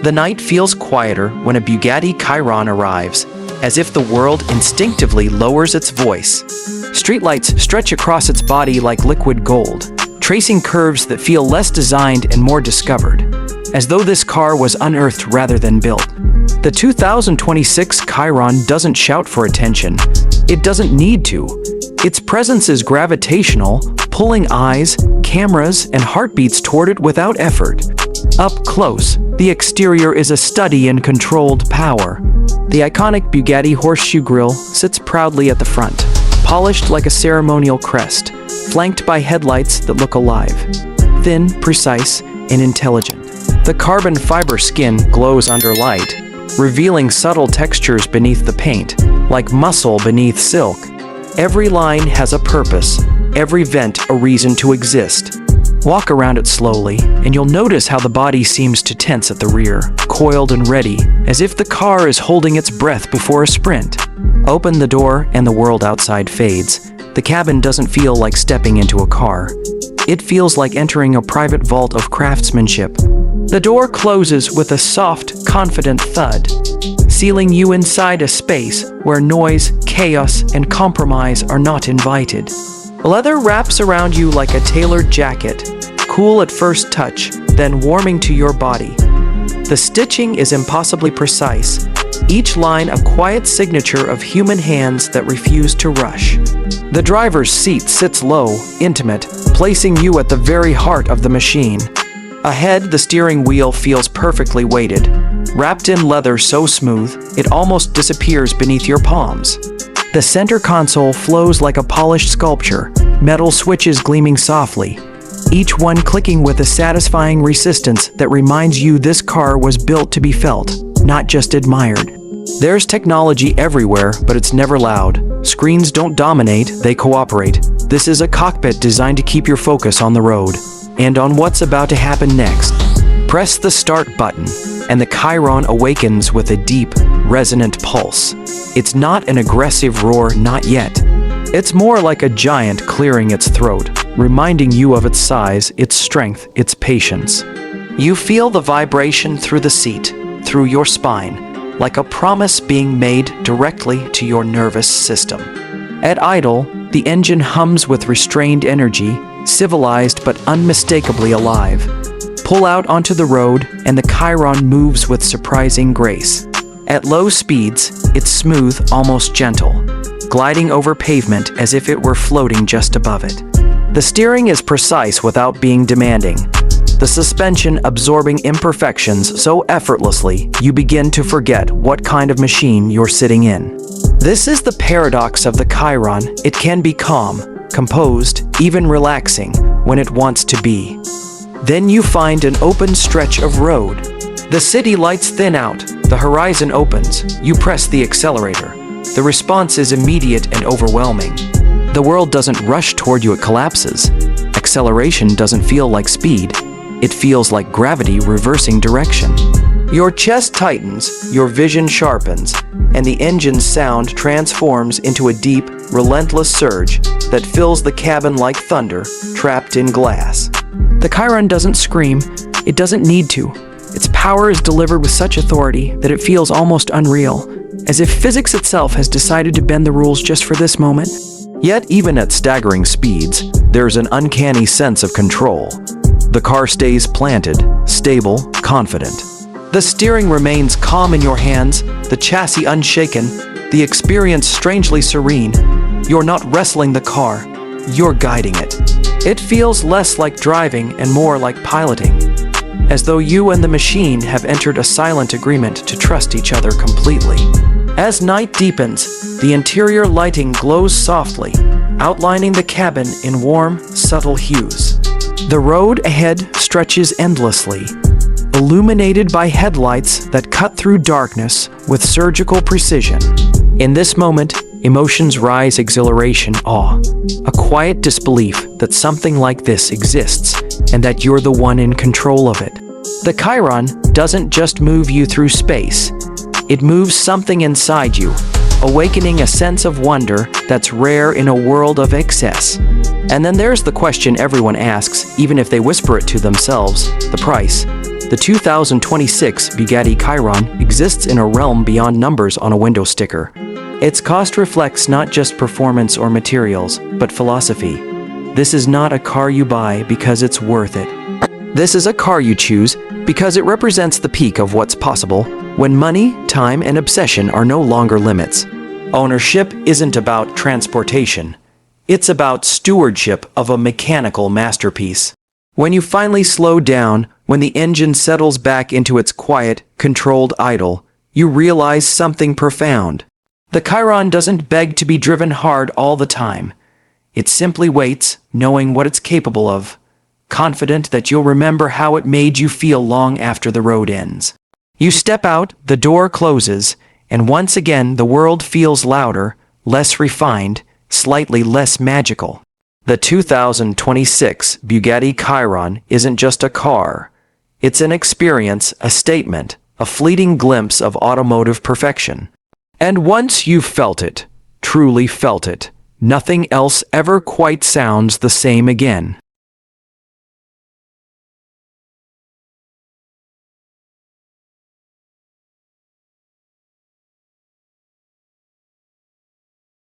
The night feels quieter when a Bugatti Chiron arrives, as if the world instinctively lowers its voice. Streetlights stretch across its body like liquid gold, tracing curves that feel less designed and more discovered, as though this car was unearthed rather than built. The 2026 Chiron doesn't shout for attention. It doesn't need to. Its presence is gravitational, pulling eyes, cameras, and heartbeats toward it without effort. Up close, the exterior is a study in controlled power. The iconic Bugatti horseshoe grille sits proudly at the front, polished like a ceremonial crest, flanked by headlights that look alive. Thin, precise, and intelligent. The carbon fiber skin glows under light, revealing subtle textures beneath the paint, like muscle beneath silk. Every line has a purpose, every vent a reason to exist. Walk around it slowly, and you'll notice how the body seems to tense at the rear, coiled and ready, as if the car is holding its breath before a sprint. Open the door, and the world outside fades. The cabin doesn't feel like stepping into a car. It feels like entering a private vault of craftsmanship. The door closes with a soft, confident thud, sealing you inside a space where noise, chaos, and compromise are not invited. Leather wraps around you like a tailored jacket, cool at first touch, then warming to your body. The stitching is impossibly precise, each line a quiet signature of human hands that refuse to rush. The driver's seat sits low, intimate, placing you at the very heart of the machine. Ahead, the steering wheel feels perfectly weighted, wrapped in leather so smooth, it almost disappears beneath your palms. The center console flows like a polished sculpture, metal switches gleaming softly, each one clicking with a satisfying resistance that reminds you this car was built to be felt, not just admired. There's technology everywhere, but it's never loud. Screens don't dominate, they cooperate. This is a cockpit designed to keep your focus on the road, and on what's about to happen next. Press the start button, and the Chiron awakens with a deep, resonant pulse. It's not an aggressive roar, not yet. It's more like a giant clearing its throat, reminding you of its size, its strength, its patience. You feel the vibration through the seat, through your spine, like a promise being made directly to your nervous system. At idle, the engine hums with restrained energy, civilized but unmistakably alive. Pull out onto the road, and the Chiron moves with surprising grace. At low speeds, it's smooth, almost gentle, gliding over pavement as if it were floating just above it. The steering is precise without being demanding, the suspension absorbing imperfections so effortlessly you begin to forget what kind of machine you're sitting in. This is the paradox of the Chiron. It can be calm, composed, even relaxing when it wants to be. Then you find an open stretch of road. The city lights thin out, the horizon opens, you press the accelerator. The response is immediate and overwhelming. The world doesn't rush toward you, it collapses. Acceleration doesn't feel like speed, it feels like gravity reversing direction. Your chest tightens, your vision sharpens, and the engine's sound transforms into a deep, relentless surge that fills the cabin like thunder, trapped in glass. The Chiron doesn't scream, it doesn't need to. Its power is delivered with such authority that it feels almost unreal, as if physics itself has decided to bend the rules just for this moment. Yet, even at staggering speeds, there's an uncanny sense of control. The car stays planted, stable, confident. The steering remains calm in your hands, the chassis unshaken, the experience strangely serene. You're not wrestling the car, you're guiding it. It feels less like driving and more like piloting, as though you and the machine have entered a silent agreement to trust each other completely. As night deepens, the interior lighting glows softly, outlining the cabin in warm, subtle hues. The road ahead stretches endlessly, illuminated by headlights that cut through darkness with surgical precision. In this moment, emotions rise: exhilaration, awe, a quiet disbelief that something like this exists and that you're the one in control of it. The Chiron doesn't just move you through space, it moves something inside you, awakening a sense of wonder that's rare in a world of excess. And then there's the question everyone asks, even if they whisper it to themselves: the price. The 2026 Bugatti Chiron exists in a realm beyond numbers on a window sticker. Its cost reflects not just performance or materials, but philosophy. This is not a car you buy because it's worth it. This is a car you choose because it represents the peak of what's possible when money, time, and obsession are no longer limits. Ownership isn't about transportation. It's about stewardship of a mechanical masterpiece. When you finally slow down, when the engine settles back into its quiet, controlled idle, you realize something profound. The Chiron doesn't beg to be driven hard all the time. It simply waits, knowing what it's capable of, confident that you'll remember how it made you feel long after the road ends. You step out, the door closes, and once again the world feels louder, less refined, slightly less magical. The 2026 Bugatti Chiron isn't just a car. It's an experience, a statement, a fleeting glimpse of automotive perfection. And once you've felt it, truly felt it, nothing else ever quite sounds the same again.